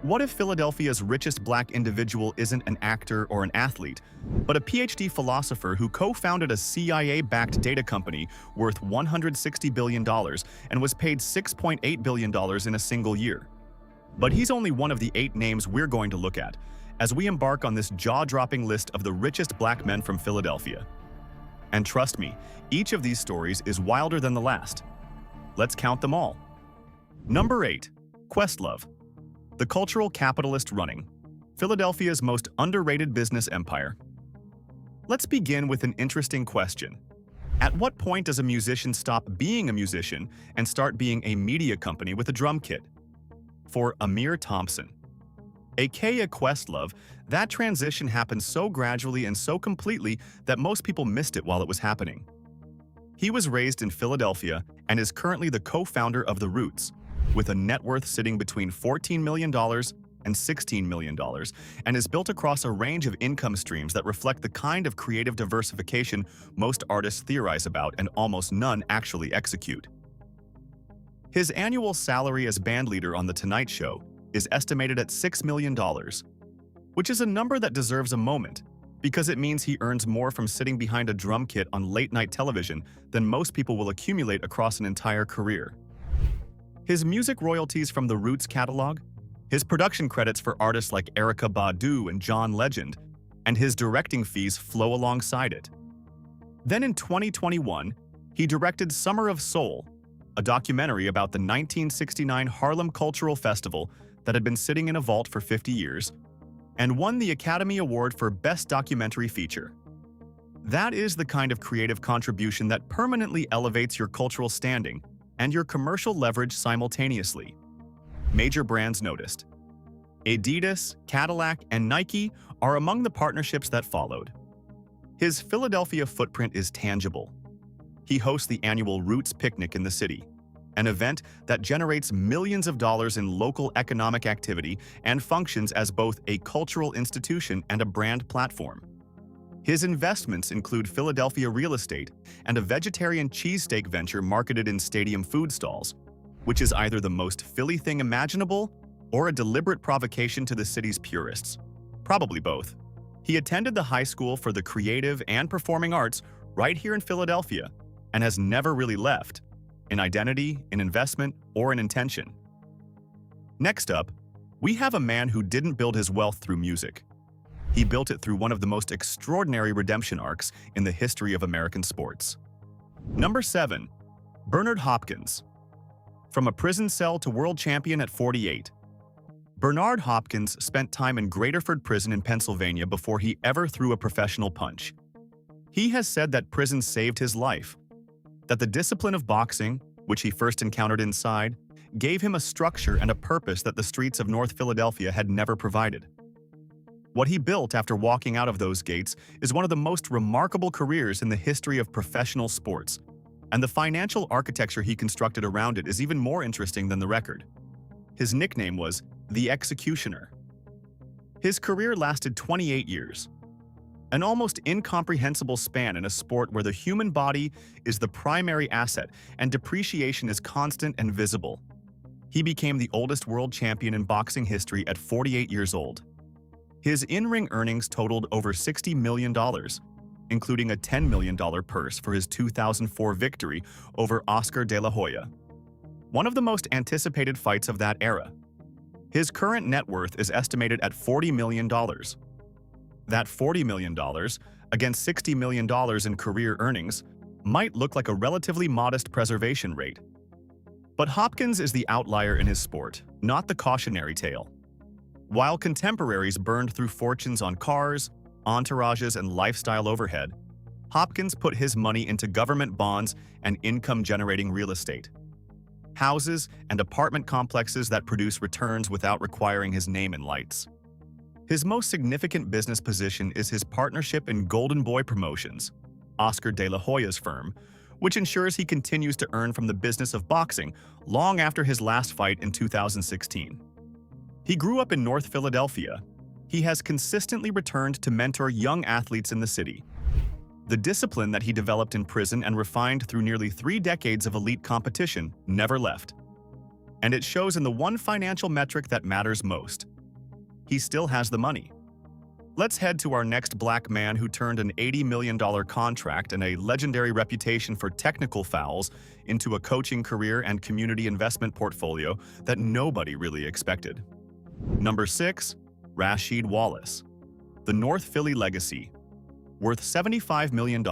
What if Philadelphia's richest black individual isn't an actor or an athlete, but a PhD philosopher who co-founded a CIA-backed data company worth $160 billion and was paid $6.8 billion in a single year? But he's only one of the 8 names we're going to look at as we embark on this jaw-dropping list of the richest black men from Philadelphia. And trust me, each of these stories is wilder than the last. Let's count them all. Number 8. Questlove, the cultural capitalist running Philadelphia's most underrated business empire. Let's begin with an interesting question. At what point does a musician stop being a musician and start being a media company with a drum kit? For Amir Thompson, aka Questlove, that transition happened so gradually and so completely that most people missed it while it was happening. He was raised in Philadelphia and is currently the co-founder of The Roots, with a net worth sitting between $14 million and $16 million, and is built across a range of income streams that reflect the kind of creative diversification most artists theorize about and almost none actually execute. His annual salary as bandleader on The Tonight Show is estimated at $6 million, which is a number that deserves a moment, because it means he earns more from sitting behind a drum kit on late-night television than most people will accumulate across an entire career. His music royalties from the Roots catalog, his production credits for artists like Erykah Badu and John Legend, and his directing fees flow alongside it. Then in 2021, he directed Summer of Soul, a documentary about the 1969 Harlem Cultural Festival that had been sitting in a vault for 50 years, and won the Academy Award for Best Documentary Feature. That is the kind of creative contribution that permanently elevates your cultural standing and your commercial leverage simultaneously. Major brands noticed. Adidas, Cadillac, and Nike are among the partnerships that followed. His Philadelphia footprint is tangible. He hosts the annual Roots Picnic in the city, an event that generates millions of dollars in local economic activity and functions as both a cultural institution and a brand platform. His investments include Philadelphia real estate and a vegetarian cheesesteak venture marketed in stadium food stalls, which is either the most Philly thing imaginable or a deliberate provocation to the city's purists. Probably both. He attended the High School for the Creative and Performing Arts right here in Philadelphia and has never really left, in identity, in investment, or in intention. Next up, we have a man who didn't build his wealth through music. He built it through one of the most extraordinary redemption arcs in the history of American sports. Number 7. Bernard Hopkins. From a prison cell to world champion at 48. Bernard Hopkins spent time in Graterford Prison in Pennsylvania before he ever threw a professional punch. He has said that prison saved his life, that the discipline of boxing, which he first encountered inside, gave him a structure and a purpose that the streets of North Philadelphia had never provided. What he built after walking out of those gates is one of the most remarkable careers in the history of professional sports, and the financial architecture he constructed around it is even more interesting than the record. His nickname was the Executioner. His career lasted 28 years, an almost incomprehensible span in a sport where the human body is the primary asset and depreciation is constant and visible. He became the oldest world champion in boxing history at 48 years old. His in-ring earnings totaled over $60 million, including a $10 million purse for his 2004 victory over Oscar de la Hoya, one of the most anticipated fights of that era. His current net worth is estimated at $40 million. That $40 million, against $60 million in career earnings, might look like a relatively modest preservation rate. But Hopkins is the outlier in his sport, not the cautionary tale. While contemporaries burned through fortunes on cars, entourages, and lifestyle overhead, Hopkins put his money into government bonds and income-generating real estate. Houses and apartment complexes that produce returns without requiring his name in lights. His most significant business position is his partnership in Golden Boy Promotions, Oscar de la Hoya's firm, which ensures he continues to earn from the business of boxing long after his last fight in 2016. He grew up in North Philadelphia. He has consistently returned to mentor young athletes in the city. The discipline that he developed in prison and refined through nearly 3 decades of elite competition never left. And it shows in the one financial metric that matters most. He still has the money. Let's head to our next black man who turned an $80 million contract and a legendary reputation for technical fouls into a coaching career and community investment portfolio that nobody really expected. Number 6. Rasheed Wallace. The North Philly legacy. Worth $75 million.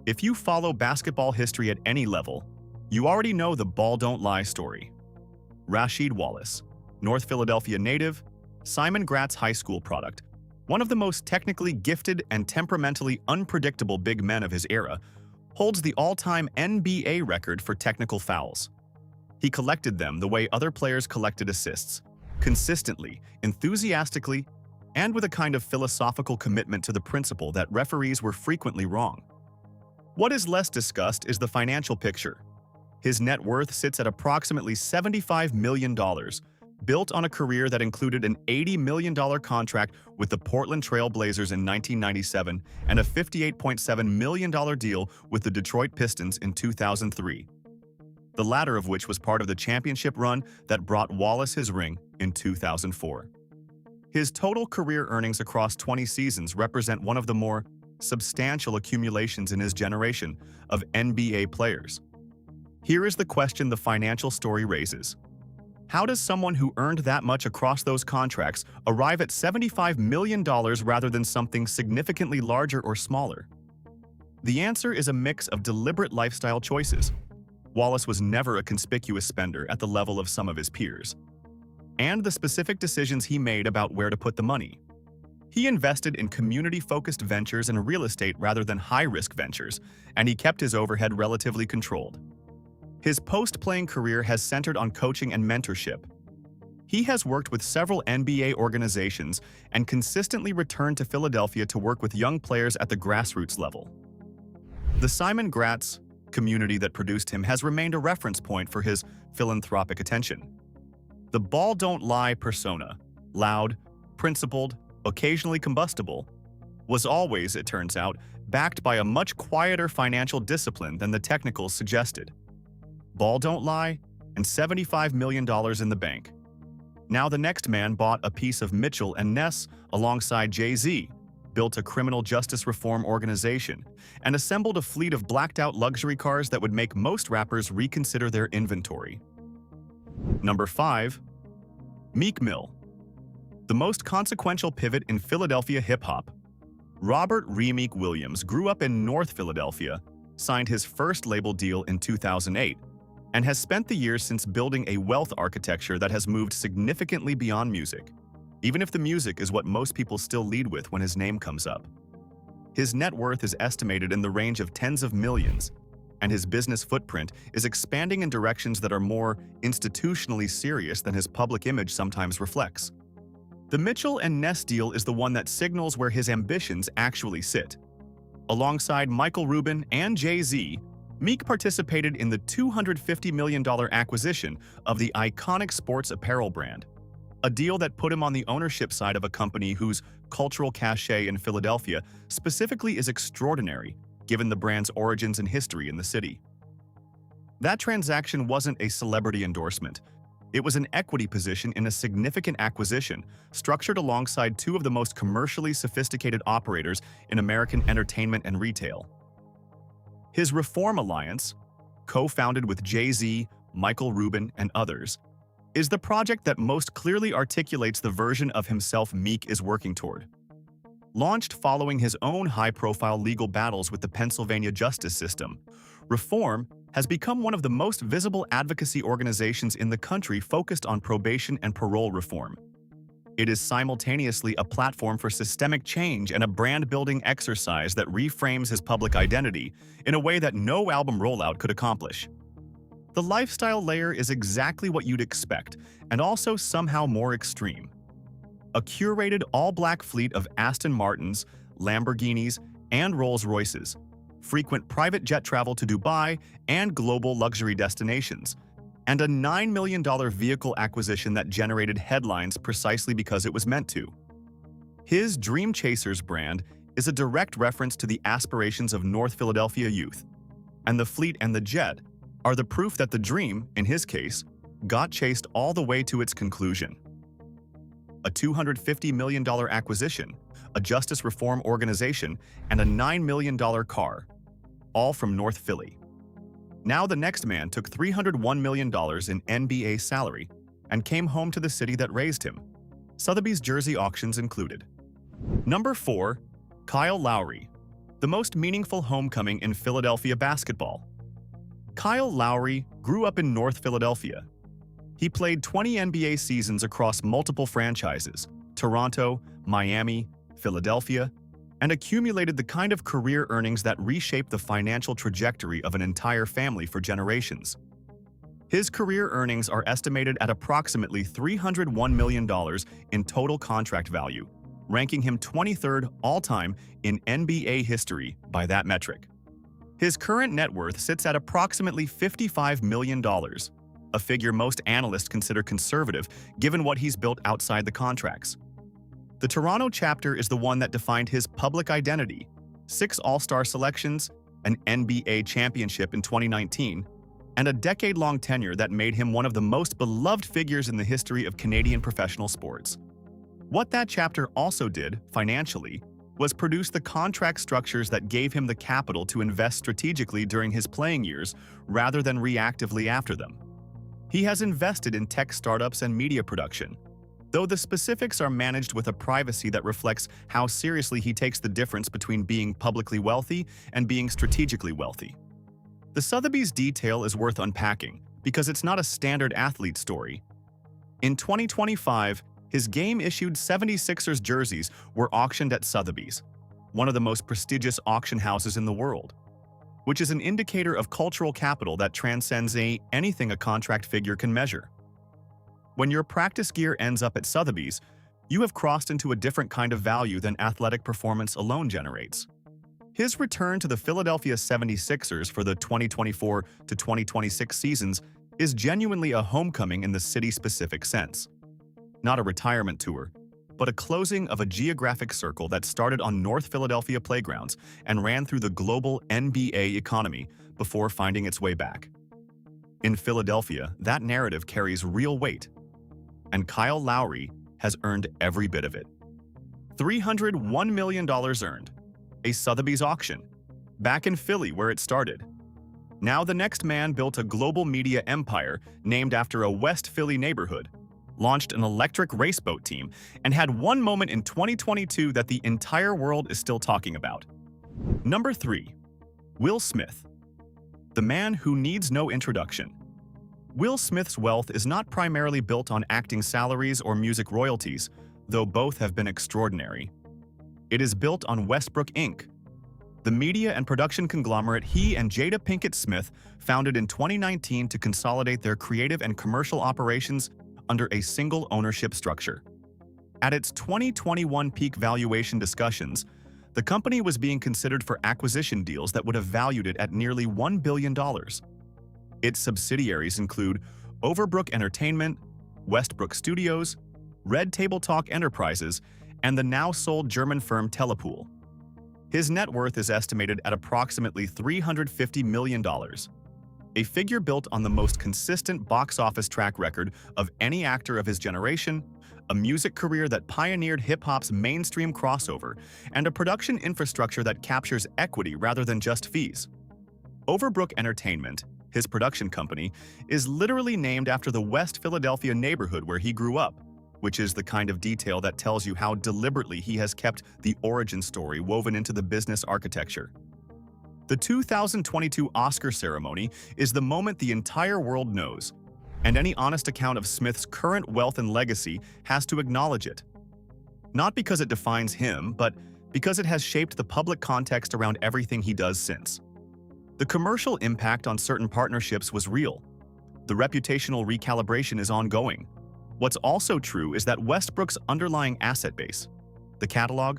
If you follow basketball history at any level, you already know the ball don't lie story. Rasheed Wallace, North Philadelphia native, Simon Gratz High School product, one of the most technically gifted and temperamentally unpredictable big men of his era, holds the all-time NBA record for technical fouls. He collected them the way other players collected assists, consistently, enthusiastically, and with a kind of philosophical commitment to the principle that referees were frequently wrong. What is less discussed is the financial picture. His net worth sits at approximately $75 million, built on a career that included an $80 million contract with the Portland Trail Blazers in 1997 and a $58.7 million deal with the Detroit Pistons in 2003, the latter of which was part of the championship run that brought Wallace his ring in 2004. His total career earnings across 20 seasons represent one of the more substantial accumulations in his generation of NBA players. Here is the question the financial story raises. How does someone who earned that much across those contracts arrive at $75 million rather than something significantly larger or smaller? The answer is a mix of deliberate lifestyle choices. Wallace was never a conspicuous spender at the level of some of his peers, and the specific decisions he made about where to put the money. He invested in community-focused ventures and real estate rather than high-risk ventures, and he kept his overhead relatively controlled. His post-playing career has centered on coaching and mentorship. He has worked with several NBA organizations and consistently returned to Philadelphia to work with young players at the grassroots level. The Simon Gratz community that produced him has remained a reference point for his philanthropic attention. The ball don't lie persona, loud, principled, occasionally combustible, was always, it turns out, backed by a much quieter financial discipline than the technicals suggested. Ball don't lie, and $75 million in the bank. Now the next man bought a piece of Mitchell and Ness alongside Jay-Z, built a criminal justice reform organization, and assembled a fleet of blacked-out luxury cars that would make most rappers reconsider their inventory. Number 5. Meek Mill. The most consequential pivot in Philadelphia hip-hop. Robert Meek Williams grew up in North Philadelphia, signed his first label deal in 2008, and has spent the years since building a wealth architecture that has moved significantly beyond music, even if the music is what most people still lead with when his name comes up. His net worth is estimated in the range of tens of millions, and his business footprint is expanding in directions that are more institutionally serious than his public image sometimes reflects. The Mitchell and Ness deal is the one that signals where his ambitions actually sit. Alongside Michael Rubin and Jay-Z, Meek participated in the $250 million acquisition of the iconic sports apparel brand, a deal that put him on the ownership side of a company whose cultural cachet in Philadelphia specifically is extraordinary, given the brand's origins and history in the city. That transaction wasn't a celebrity endorsement. It was an equity position in a significant acquisition, structured alongside two of the most commercially sophisticated operators in American entertainment and retail. His Reform Alliance, co-founded with Jay-Z, Michael Rubin, and others, is the project that most clearly articulates the version of himself Meek is working toward. Launched following his own high-profile legal battles with the Pennsylvania justice system, Reform has become one of the most visible advocacy organizations in the country focused on probation and parole reform. It is simultaneously a platform for systemic change and a brand-building exercise that reframes his public identity in a way that no album rollout could accomplish. The lifestyle layer is exactly what you'd expect, and also somehow more extreme. A curated all-black fleet of Aston Martins, Lamborghinis, and Rolls-Royces, frequent private jet travel to Dubai and global luxury destinations, and a $9 million vehicle acquisition that generated headlines precisely because it was meant to. His Dream Chasers brand is a direct reference to the aspirations of North Philadelphia youth, and the fleet and the jet are the proof that the dream, in his case, got chased all the way to its conclusion. A $250 million acquisition, a justice reform organization, and a $9 million car, all from North Philly. Now the next man took $301 million in NBA salary and came home to the city that raised him. Sotheby's jersey auctions included. Number 4. Kyle Lowry, the most meaningful homecoming in Philadelphia basketball. Kyle Lowry grew up in North Philadelphia. He played 20 NBA seasons across multiple franchises, Toronto, Miami, Philadelphia, and accumulated the kind of career earnings that reshaped the financial trajectory of an entire family for generations. His career earnings are estimated at approximately $301 million in total contract value, ranking him 23rd all-time in NBA history by that metric. His current net worth sits at approximately $55 million, a figure most analysts consider conservative given what he's built outside the contracts. The Toronto chapter is the one that defined his public identity: 6 All-Star selections, an NBA championship in 2019, and a decade-long tenure that made him one of the most beloved figures in the history of Canadian professional sports. What that chapter also did, financially, was produce the contract structures that gave him the capital to invest strategically during his playing years rather than reactively after them. He has invested in tech startups and media production, though the specifics are managed with a privacy that reflects how seriously he takes the difference between being publicly wealthy and being strategically wealthy. The Sotheby's detail is worth unpacking because it's not a standard athlete story. In 2025, his game-issued 76ers jerseys were auctioned at Sotheby's, one of the most prestigious auction houses in the world, which is an indicator of cultural capital that transcends anything a contract figure can measure. When your practice gear ends up at Sotheby's, you have crossed into a different kind of value than athletic performance alone generates. His return to the Philadelphia 76ers for the 2024 to 2026 seasons is genuinely a homecoming in the city-specific sense. Not a retirement tour, but a closing of a geographic circle that started on North Philadelphia playgrounds and ran through the global NBA economy before finding its way back. In Philadelphia, that narrative carries real weight, and Kyle Lowry has earned every bit of it. $301 million earned, a Sotheby's auction, back in Philly where it started. Now the next man built a global media empire named after a West Philly neighborhood, launched an electric raceboat team, and had one moment in 2022 that the entire world is still talking about. Number 3. Will Smith, the man who needs no introduction. Will Smith's wealth is not primarily built on acting salaries or music royalties, though both have been extraordinary. It is built on Westbrook Inc., the media and production conglomerate he and Jada Pinkett Smith founded in 2019 to consolidate their creative and commercial operations under a single ownership structure. At its 2021 peak valuation discussions, the company was being considered for acquisition deals that would have valued it at nearly $1 billion. Its subsidiaries include Overbrook Entertainment, Westbrook Studios, Red Table Talk Enterprises, and the now-sold German firm Telepool. His net worth is estimated at approximately $350 million, a figure built on the most consistent box office track record of any actor of his generation, a music career that pioneered hip-hop's mainstream crossover, and a production infrastructure that captures equity rather than just fees. Overbrook Entertainment, his production company, is literally named after the West Philadelphia neighborhood where he grew up, which is the kind of detail that tells you how deliberately he has kept the origin story woven into the business architecture. The 2022 Oscar ceremony is the moment the entire world knows, and any honest account of Smith's current wealth and legacy has to acknowledge it. Not because it defines him, but because it has shaped the public context around everything he does since. The commercial impact on certain partnerships was real. The reputational recalibration is ongoing. What's also true is that Westbrook's underlying asset base, the catalog,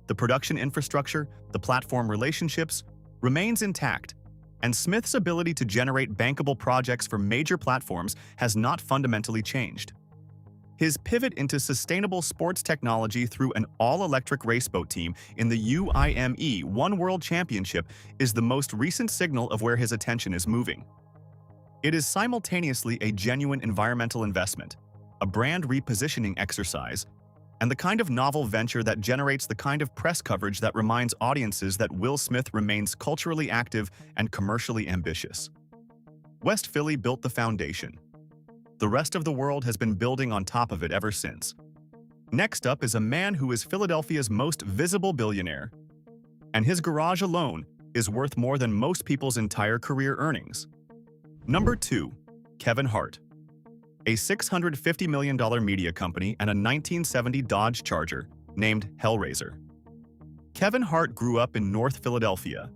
the production infrastructure, the platform relationships, remains intact, and Smith's ability to generate bankable projects for major platforms has not fundamentally changed. His pivot into sustainable sports technology through an all-electric raceboat team in the UIME One World Championship is the most recent signal of where his attention is moving. It is simultaneously a genuine environmental investment, a brand repositioning exercise, and the kind of novel venture that generates the kind of press coverage that reminds audiences that Will Smith remains culturally active and commercially ambitious. West Philly built the foundation. The rest of the world has been building on top of it ever since. Next up is a man who is Philadelphia's most visible billionaire, and his garage alone is worth more than most people's entire career earnings. Number 2. Kevin Hart. A $650 million media company and a 1970 Dodge Charger named Hellraiser. Kevin Hart grew up in North Philadelphia.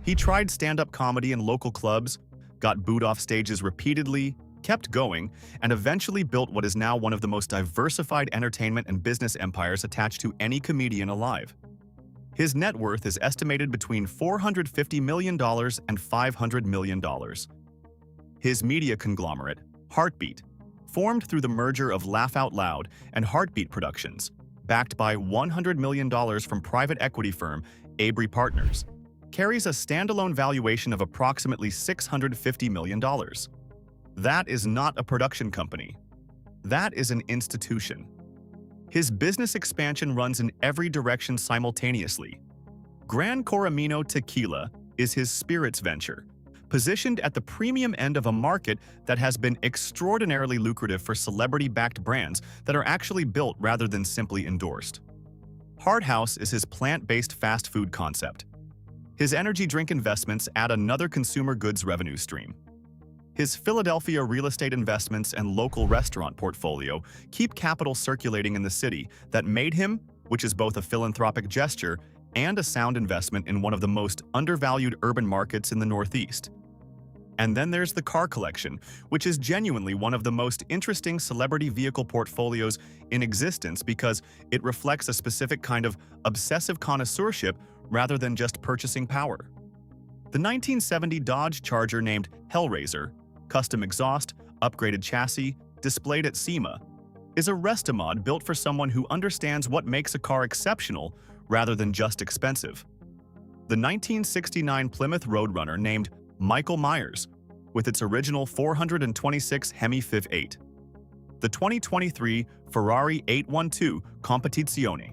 He tried stand-up comedy in local clubs, got booed off stages repeatedly, kept going, and eventually built what is now one of the most diversified entertainment and business empires attached to any comedian alive. His net worth is estimated between $450 million and $500 million. His media conglomerate, Hartbeat, formed through the merger of Laugh Out Loud and Hartbeat Productions, backed by $100 million from private equity firm Abry Partners, carries a standalone valuation of approximately $650 million. That is not a production company. That is an institution. His business expansion runs in every direction simultaneously. Gran Coramino Tequila is his spirits venture, positioned at the premium end of a market that has been extraordinarily lucrative for celebrity-backed brands that are actually built rather than simply endorsed. Hart House is his plant-based fast food concept. His energy drink investments add another consumer goods revenue stream. His Philadelphia real estate investments and local restaurant portfolio keep capital circulating in the city that made him, which is both a philanthropic gesture and a sound investment in one of the most undervalued urban markets in the Northeast. And then there's the car collection, which is genuinely one of the most interesting celebrity vehicle portfolios in existence because it reflects a specific kind of obsessive connoisseurship rather than just purchasing power. The 1970 Dodge Charger named Hellraiser, custom exhaust, upgraded chassis, displayed at SEMA, is a restomod built for someone who understands what makes a car exceptional rather than just expensive. The 1969 Plymouth Roadrunner named Michael Myers, with its original 426 Hemi Fiv 8. The 2023 Ferrari 812 Competizione,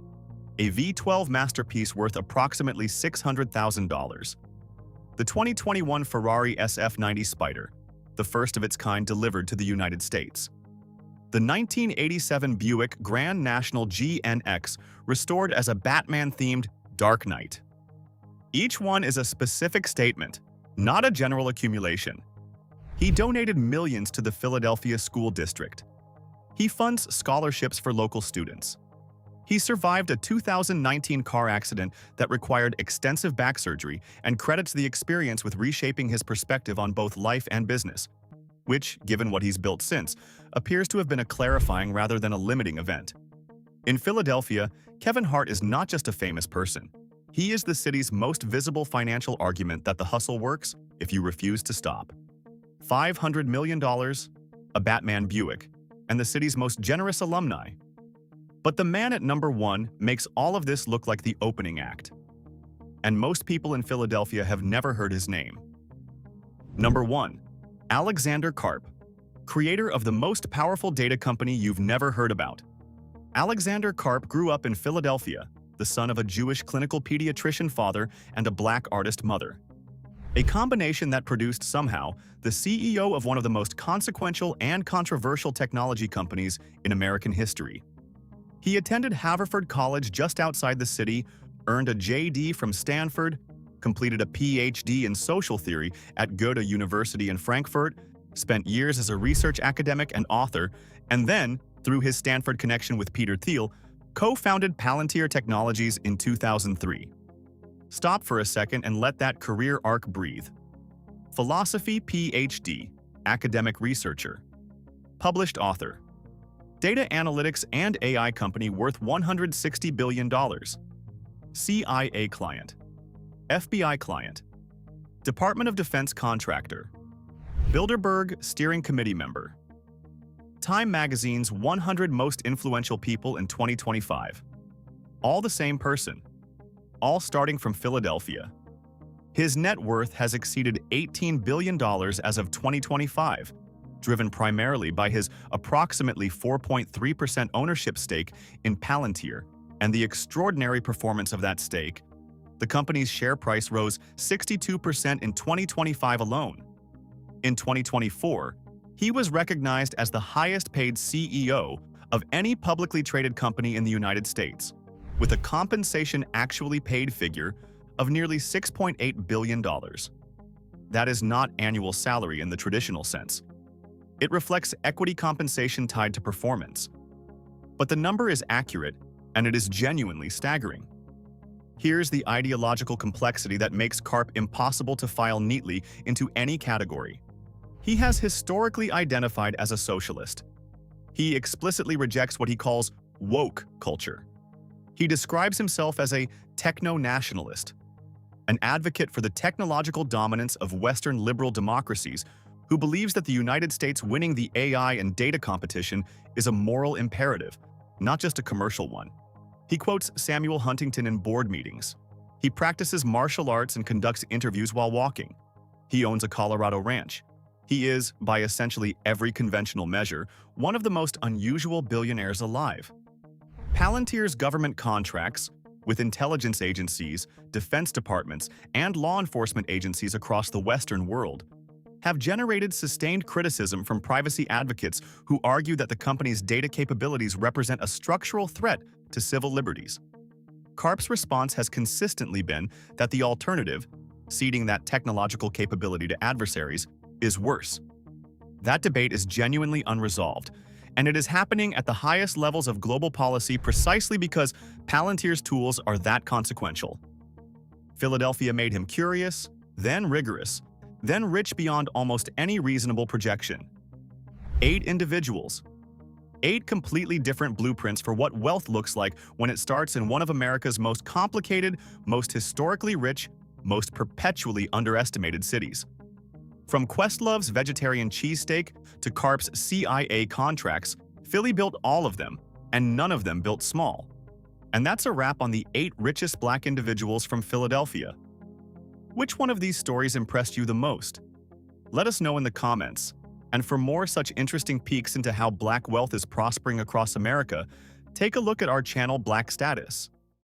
a V12 masterpiece worth approximately $600,000. The 2021 Ferrari SF90 Spider, the first of its kind delivered to the United States. The 1987 Buick Grand National GNX, restored as a Batman-themed Dark Knight. Each one is a specific statement, not a general accumulation. He donated millions to the Philadelphia School District. He funds scholarships for local students. He survived a 2019 car accident that required extensive back surgery and credits the experience with reshaping his perspective on both life and business, which, given what he's built since, appears to have been a clarifying rather than a limiting event. In Philadelphia, Kevin Hart is not just a famous person. He is the city's most visible financial argument that the hustle works if you refuse to stop. $500 million, a Batman Buick, and the city's most generous alumni. But the man at number 1 makes all of this look like the opening act. And most people in Philadelphia have never heard his name. Number 1. Alexander Karp, creator of the most powerful data company you've never heard about. Alexander Karp grew up in Philadelphia, the son of a Jewish clinical pediatrician father and a black artist mother. A combination that produced somehow the CEO of one of the most consequential and controversial technology companies in American history. He attended Haverford College just outside the city, earned a JD from Stanford, completed a PhD in social theory at Goethe University in Frankfurt, spent years as a research academic and author, and then, through his Stanford connection with Peter Thiel, co-founded Palantir Technologies in 2003. Stop for a second and let that career arc breathe. Philosophy PhD, academic researcher. Published author. Data analytics and AI company worth $160 billion. CIA client. FBI client. Department of Defense contractor. Bilderberg Steering Committee member. Time Magazine's 100 Most Influential People in 2025. All the same person. All starting from Philadelphia. His net worth has exceeded $18 billion as of 2025, driven primarily by his approximately 4.3% ownership stake in Palantir and the extraordinary performance of that stake. The company's share price rose 62% in 2025 alone. In 2024, he was recognized as the highest-paid CEO of any publicly traded company in the United States, with a compensation actually paid figure of nearly $6.8 billion. That is not annual salary in the traditional sense. It reflects equity compensation tied to performance. But the number is accurate, and it is genuinely staggering. Here's the ideological complexity that makes Karp impossible to file neatly into any category. He has historically identified as a socialist. He explicitly rejects what he calls woke culture. He describes himself as a techno-nationalist, an advocate for the technological dominance of Western liberal democracies who believes that the United States winning the AI and data competition is a moral imperative, not just a commercial one. He quotes Samuel Huntington in board meetings. He practices martial arts and conducts interviews while walking. He owns a Colorado ranch. He is, by essentially every conventional measure, one of the most unusual billionaires alive. Palantir's government contracts with intelligence agencies, defense departments, and law enforcement agencies across the Western world have generated sustained criticism from privacy advocates who argue that the company's data capabilities represent a structural threat to civil liberties. Karp's response has consistently been that the alternative, ceding that technological capability to adversaries, is worse. That debate is genuinely unresolved, and it is happening at the highest levels of global policy precisely because Palantir's tools are that consequential. Philadelphia made him curious, then rigorous, then rich beyond almost any reasonable projection. 8 individuals. 8 completely different blueprints for what wealth looks like when it starts in one of America's most complicated, most historically rich, most perpetually underestimated cities. From Questlove's vegetarian cheesesteak to Karp's CIA contracts, Philly built all of them, and none of them built small. And that's a wrap on the 8 richest black individuals from Philadelphia. Which one of these stories impressed you the most? Let us know in the comments. And for more such interesting peeks into how black wealth is prospering across America, take a look at our channel Black Status.